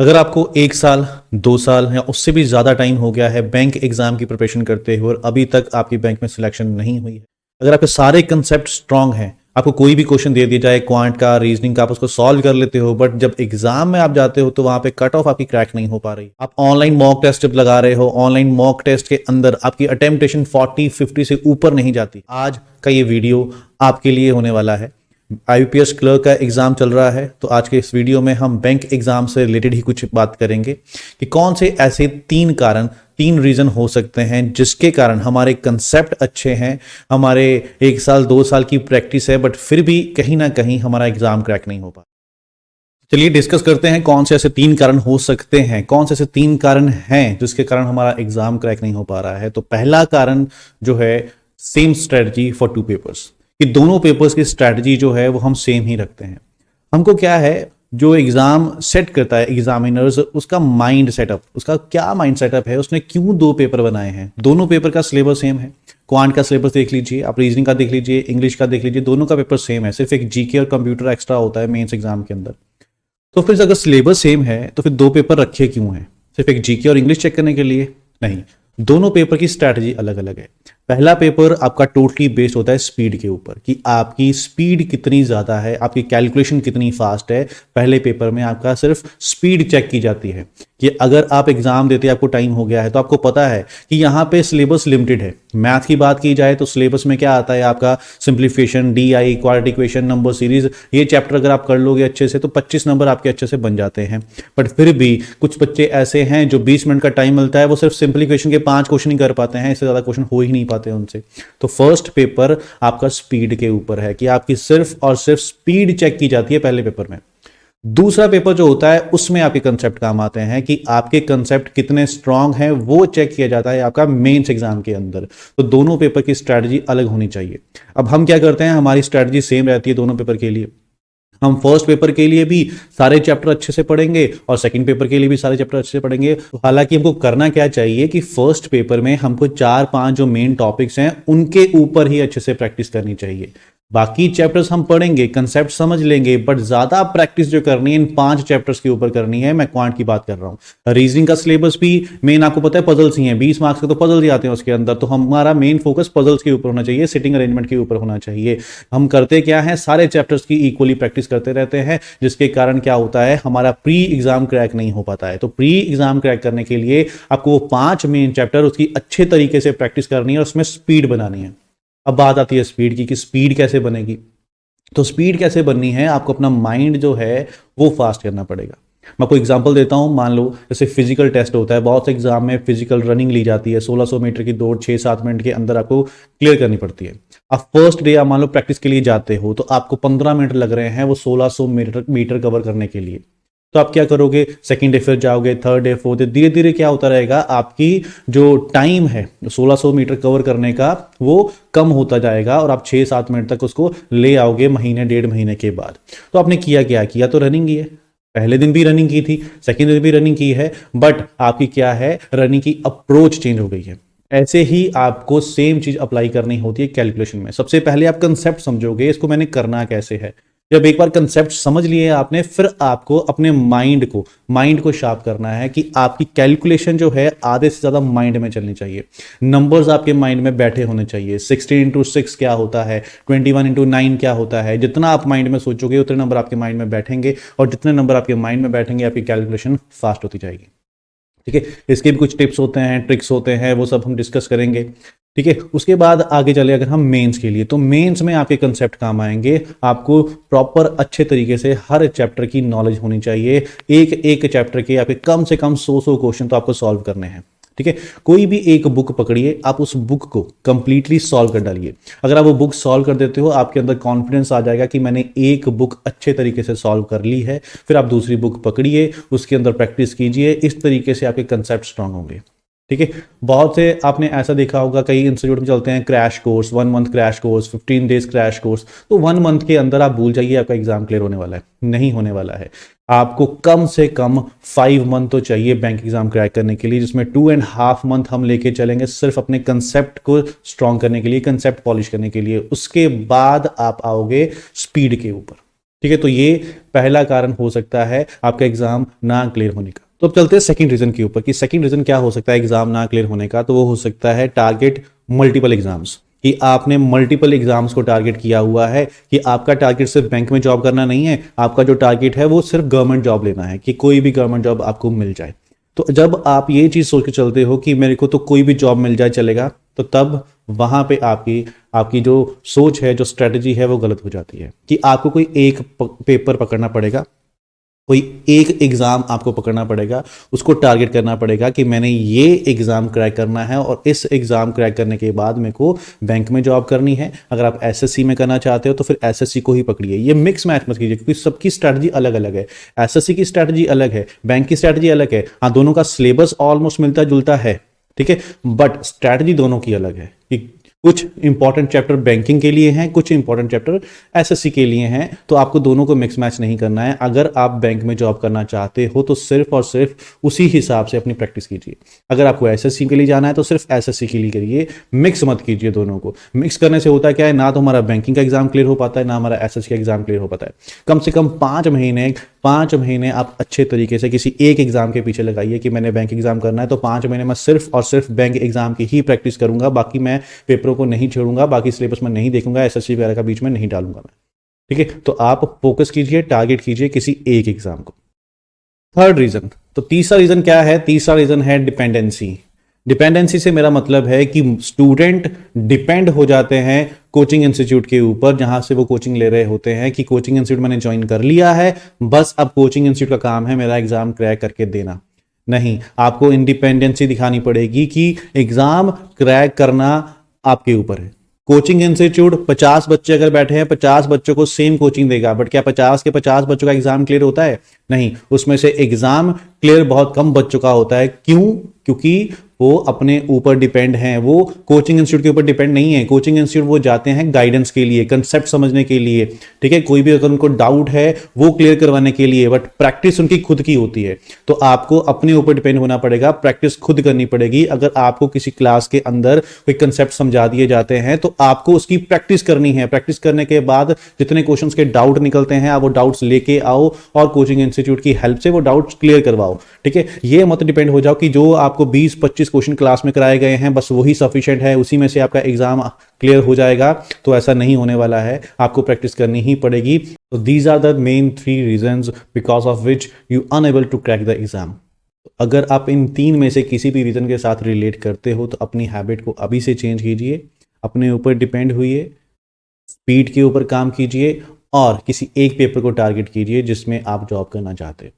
अगर आपको 1 साल 2 साल या उससे भी ज़्यादा टाइम हो गया है बैंक एग्ज़ाम की प्रिपरेशन करते हुए और अभी तक आपकी बैंक में सिलेक्शन नहीं हुई है, अगर आपके सारे कंसेप्ट स्ट्रांग हैं, आपको कोई भी क्वेश्चन दे दिया जाए क्वांट का रीजनिंग का आप उसको सॉल्व कर लेते हो, बट जब एग्जाम में आप जाते हो तो वहां पे कट ऑफ आपकी क्रैक नहीं हो पा रही। आप ऑनलाइन मॉक टेस्ट जब लगा रहे हो, ऑनलाइन मॉक टेस्ट के अंदर आपकी अटेम्प्टेशन 40-50 से ऊपर नहीं जाती, आज का ये वीडियो आपके लिए होने वाला है। आईपीएस क्लर्क का एग्जाम चल रहा है, तो आज के इस वीडियो में हम बैंक एग्जाम से रिलेटेड ही कुछ बात करेंगे कि कौन से ऐसे 3 रीजन हो सकते हैं जिसके कारण हमारे कंसेप्ट अच्छे हैं, हमारे 1 साल 2 साल की प्रैक्टिस है, बट फिर भी कहीं ना कहीं हमारा एग्जाम क्रैक नहीं हो पा। चलिए डिस्कस करते हैं कौन से ऐसे 3 कारण हो सकते हैं, कौन से ऐसे 3 कारण हैं जिसके कारण हमारा एग्जाम क्रैक नहीं हो पा रहा है। तो पहला कारण जो है, सेम स्ट्रेटजी फॉर 2 पेपर्स, कि दोनों पेपर्स की स्ट्रैटेजी जो है वो हम सेम ही रखते हैं। हमको क्या है, जो एग्जाम सेट करता है एग्जामिनर्स, उसका माइंड सेटअप, उसका क्या माइंड सेटअप है, उसने क्यों 2 पेपर बनाए हैं। दोनों पेपर का सिलेबस सेम है। क्वांट का सिलेबस देख लीजिए, आप रीजनिंग का देख लीजिए, इंग्लिश का देख लीजिए, दोनों का पेपर सेम है। सिर्फ एक जीके और कंप्यूटर एक्स्ट्रा होता है मेंस एग्जाम के अंदर। तो फिर अगर सिलेबस सेम है तो फिर 2 पेपर रखे क्यों हैं? सिर्फ एक जीके और इंग्लिश चेक करने के लिए? नहीं, दोनों पेपर की स्ट्रैटेजी अलग अलग है। पहला पेपर आपका टोटली बेस्ड होता है स्पीड के ऊपर, कि आपकी स्पीड कितनी ज़्यादा है, आपकी कैलकुलेशन कितनी फास्ट है। पहले पेपर में आपका सिर्फ स्पीड चेक की जाती है कि अगर आप एग्जाम देते आपको टाइम हो गया है तो आपको पता है कि यहाँ पे सिलेबस लिमिटेड है। मैथ की बात की जाए तो सिलेबस में क्या आता है आपका, simplification, DI, quadratic equation, number series, ये चैप्टर अगर आप कर लोगे अच्छे से तो 25 नंबर आपके अच्छे से बन जाते हैं। बट फिर भी कुछ बच्चे ऐसे हैं जो 20 मिनट का टाइम मिलता है, वो सिर्फ सिंप्लीफिकेशन के 5 क्वेश्चन ही कर पाते हैं, इससे ज़्यादा क्वेश्चन हो ही नहीं पाते उनसे। तो फर्स्ट पेपर आपका स्पीड के ऊपर है कि आपकी सिर्फ और सिर्फ स्पीड चेक की जाती है पहले पेपर में। दूसरा पेपर जो होता है उसमें आपके कंसेप्ट काम आते हैं कि आपके कंसेप्ट कितने स्ट्रांग हैं, वो चेक किया जाता है आपका मेंस एग्जाम के अंदर। तो दोनों पेपर की स्ट्रैटेजी अलग होनी चाहिए। अब हम क्या करते हैं, हमारी स्ट्रैटेजी सेम रहती है दोनों पेपर के लिए। हम फर्स्ट पेपर के लिए भी सारे चैप्टर अच्छे से पढ़ेंगे और सेकंड पेपर के लिए भी सारे चैप्टर अच्छे से पढ़ेंगे। तो हालांकि हमको करना क्या चाहिए कि फर्स्ट पेपर में हमको 4-5 जो मेन टॉपिक्स हैं उनके ऊपर ही अच्छे से प्रैक्टिस करनी चाहिए। बाकी चैप्टर्स हम पढ़ेंगे, कंसेप्ट समझ लेंगे, बट ज्यादा प्रैक्टिस जो करनी है इन 5 चैप्टर्स के ऊपर करनी है। मैं क्वांट की बात कर रहा हूं। रीजनिंग का सिलेबस भी मेन आपको पता है पजल्स ही हैं, 20 मार्क्स के तो पजल्स ही आते हैं उसके अंदर। तो हमारा मेन फोकस पजल्स के ऊपर होना चाहिए, सिटिंग अरेंजमेंट के ऊपर होना चाहिए। हम करते क्या है, सारे चैप्टर्स की इक्वली प्रैक्टिस करते रहते हैं, जिसके कारण क्या होता है, हमारा प्री एग्जाम क्रैक नहीं हो पाता है। तो प्री एग्जाम क्रैक करने के लिए आपको वो 5 मेन चैप्टर उसकी अच्छे तरीके से प्रैक्टिस करनी है और उसमें स्पीड बनानी है। अब बात आती है स्पीड की, कि स्पीड कैसे बनेगी। तो स्पीड कैसे बननी है, आपको अपना माइंड जो है वो फास्ट करना पड़ेगा। मैं आपको एग्जांपल देता हूं, मान लो जैसे फिजिकल टेस्ट होता है, बहुत से एग्जाम में फिजिकल रनिंग ली जाती है, 1600 मीटर की दौड़ 6-7 मिनट के अंदर आपको क्लियर करनी पड़ती है। आप फर्स्ट डे आप मान लो प्रैक्टिस के लिए जाते हो तो आपको 15 मिनट लग रहे हैं वो 1600 मीटर कवर करने के लिए। तो आप क्या करोगे, सेकंड डे फिर जाओगे, थर्ड डे, फोर्थ डे, धीरे धीरे क्या होता रहेगा, आपकी जो टाइम है 1600 मीटर कवर करने का वो कम होता जाएगा और आप 6-7 मिनट तक उसको ले आओगे महीने 1.5 महीने के बाद। तो आपने किया क्या, किया तो रनिंग ही है। पहले दिन भी रनिंग की थी, सेकंड दिन भी रनिंग की है, बट आपकी क्या है, रनिंग की अप्रोच चेंज हो गई है। ऐसे ही आपको सेम चीज अप्लाई करनी होती है कैलकुलेशन में। सबसे पहले आप कंसेप्ट समझोगे, इसको मैंने करना कैसे है। जब एक बार कंसेप्ट समझ लिए आपने, फिर आपको अपने माइंड को शार्प करना है कि आपकी कैलकुलेशन जो है आधे से ज्यादा माइंड में चलनी चाहिए। नंबर्स आपके माइंड में बैठे होने चाहिए। 16 इंटू 6 क्या होता है, 21 इंटू 9 क्या होता है। जितना आप माइंड में सोचोगे उतने नंबर आपके माइंड में बैठेंगे, और जितने नंबर आपके माइंड में बैठेंगे आपकी कैलकुलेशन फास्ट होती जाएगी। ठीक है, इसके भी कुछ टिप्स होते हैं, ट्रिक्स होते हैं, वो सब हम डिस्कस करेंगे। ठीक है, उसके बाद आगे चले अगर हम मेंस के लिए, तो मेंस में आपके कंसेप्ट काम आएंगे। आपको प्रॉपर अच्छे तरीके से हर चैप्टर की नॉलेज होनी चाहिए। एक एक चैप्टर के आपके कम से कम 100 क्वेश्चन तो आपको सॉल्व करने हैं। ठीक है, कोई भी एक बुक पकड़िए, आप उस बुक को कंप्लीटली सॉल्व कर डालिए। अगर आप वो बुक सॉल्व कर देते हो, आपके अंदर कॉन्फिडेंस आ जाएगा कि मैंने एक बुक अच्छे तरीके से सॉल्व कर ली है। फिर आप दूसरी बुक पकड़िए, उसके अंदर प्रैक्टिस कीजिए, इस तरीके से आपके कंसेप्ट स्ट्रांग होंगे। ठीक है, बहुत से आपने ऐसा देखा होगा, कई इंस्टीट्यूट में चलते हैं crash course, 1 month crash course, 15 days crash course. तो 1 मंथ के अंदर आप भूल जाइए आपका एग्जाम क्लियर होने वाला है, नहीं होने वाला है। आपको कम से कम 5 मंथ तो चाहिए बैंक एग्जाम क्रैक करने के लिए, जिसमें 2.5 मंथ हम लेके चलेंगे सिर्फ अपने कंसेप्ट को स्ट्रांग करने के लिए, कंसेप्ट पॉलिश करने के लिए। उसके बाद आप आओगे स्पीड के ऊपर। ठीक है, तो ये पहला कारण हो सकता है आपका एग्जाम ना क्लियर होने का। तो अब चलते हैं सेकंड रीजन के ऊपर कि सेकंड रीजन क्या हो सकता है एग्जाम ना क्लियर होने का। तो वो हो सकता है टारगेट मल्टीपल एग्जाम्स, कि आपने मल्टीपल एग्जाम्स को टारगेट किया हुआ है, कि आपका टारगेट सिर्फ बैंक में जॉब करना नहीं है, आपका जो टारगेट है वो सिर्फ गवर्नमेंट जॉब लेना है, कि कोई भी गवर्नमेंट जॉब आपको मिल जाए। तो जब आप ये चीज सोच के चलते हो कि मेरे को तो कोई भी जॉब मिल जाए चलेगा, तो तब वहां पे आपकी आपकी जो सोच है, जो स्ट्रेटजी है, वो गलत हो जाती है, कि आपको कोई एक पेपर पकड़ना पड़ेगा, कोई एक एग्जाम आपको पकड़ना पड़ेगा, उसको टारगेट करना पड़ेगा कि मैंने ये एग्जाम क्रैक करना है और इस एग्जाम क्रैक करने के बाद मेरे को बैंक में जॉब करनी है। अगर आप एसएससी में करना चाहते हो तो फिर एसएससी को ही पकड़िए। ये मिक्स मैच मत कीजिए, क्योंकि सबकी स्ट्रैटेजी अलग अलग है। एसएससी की स्ट्रैटेजी अलग है, बैंक की स्ट्रैटेजी अलग है। हाँ, दोनों का सिलेबस ऑलमोस्ट मिलता जुलता है, ठीक है, बट स्ट्रैटेजी दोनों की अलग है, कि कुछ इंपॉर्टेंट चैप्टर बैंकिंग के लिए हैं, कुछ इंपॉर्टेंट चैप्टर एसएससी के लिए हैं। तो आपको दोनों को मिक्स मैच नहीं करना है। अगर आप बैंक में जॉब करना चाहते हो तो सिर्फ और सिर्फ उसी हिसाब से अपनी प्रैक्टिस कीजिए। अगर आपको एसएससी के लिए जाना है तो सिर्फ एसएससी के लिए करिए, मिक्स मत कीजिए दोनों को। मिक्स करने से होता क्या है, ना तो हमारा बैंकिंग का एग्जाम क्लियर हो पाता है, ना हमारा एसएससी का एग्जाम क्लियर हो पाता है। कम से कम 5 महीने आप अच्छे तरीके से किसी एक एग्जाम के पीछे लगाइए कि मैंने बैंक एग्जाम करना है, तो 5 महीने मैं सिर्फ और सिर्फ बैंक एग्जाम की ही प्रैक्टिस करूंगा, बाकी मैं पेपरों को नहीं छोड़ूंगा, बाकी सिलेबस में नहीं देखूंगा, एसएससी वगैरह का बीच में नहीं डालूंगा मैं। ठीक है, तो आप फोकस कीजिए, टारगेट कीजिए किसी एक एग्जाम को। थर्ड रीजन, तो तीसरा रीजन क्या है? तीसरा रीजन है डिपेंडेंसी। डिपेंडेंसी से मेरा मतलब है कि स्टूडेंट डिपेंड हो जाते हैं कोचिंग इंस्टीट्यूट के ऊपर, जहां से वो कोचिंग ले रहे होते हैं, कि कोचिंग इंस्टीट्यूट मैंने ज्वाइन कर लिया है, बस अब कोचिंग इंस्टीट्यूट का काम है मेरा एग्जाम क्रैक करके देना। नहीं, आपको इंडिपेंडेंसी दिखानी पड़ेगी कि एग्जाम क्रैक करना आपके ऊपर है। कोचिंग इंस्टीट्यूट 50 बच्चे अगर बैठे हैं, 50 बच्चों को सेम कोचिंग देगा, बट क्या 50 के 50 बच्चों का एग्जाम क्लियर होता है? नहीं, उसमें से एग्जाम क्लियर बहुत कम बच्चों का होता है। क्यों? क्योंकि वो अपने ऊपर डिपेंड हैं, वो कोचिंग इंस्टीट्यूट के ऊपर डिपेंड नहीं है। कोचिंग इंस्टीट्यूट वो जाते हैं गाइडेंस के लिए, कंसेप्ट समझने के लिए, ठीक है, कोई भी अगर उनको डाउट है वो क्लियर करवाने के लिए, बट प्रैक्टिस उनकी खुद की होती है। तो आपको अपने ऊपर डिपेंड होना पड़ेगा, प्रैक्टिस खुद करनी पड़ेगी। अगर आपको किसी क्लास के अंदर कोई कंसेप्ट समझा दिए जाते हैं तो आपको उसकी प्रैक्टिस करनी है। प्रैक्टिस करने के बाद जितने क्वेश्चंस के डाउट निकलते हैं, आप वो डाउट्स लेके आओ और कोचिंग इंस्टीट्यूट की हेल्प से वो डाउट्स क्लियर करवाओ। ठीक है, ये मत डिपेंड हो जाओ कि जो आपको 20-25 क्वेश्चन क्लास में कराए गए हैं बस वही सफिशिएंट है, उसी में से आपका एग्जाम क्लियर हो जाएगा। तो ऐसा नहीं होने वाला है, आपको प्रैक्टिस करनी ही पड़ेगी। तो these are the main 3 reasons because of which you unable to crack the exam. अगर आप इन 3 में से किसी भी रीजन के साथ रिलेट करते हो तो अपनी हैबिट को अभी से चेंज कीजिए, अपने ऊपर डिपेंड हुइए, स्पीड के ऊपर काम कीजिए और किसी एक पेपर को टारगेट कीजिए जिसमें आप जॉब करना चाहते हो।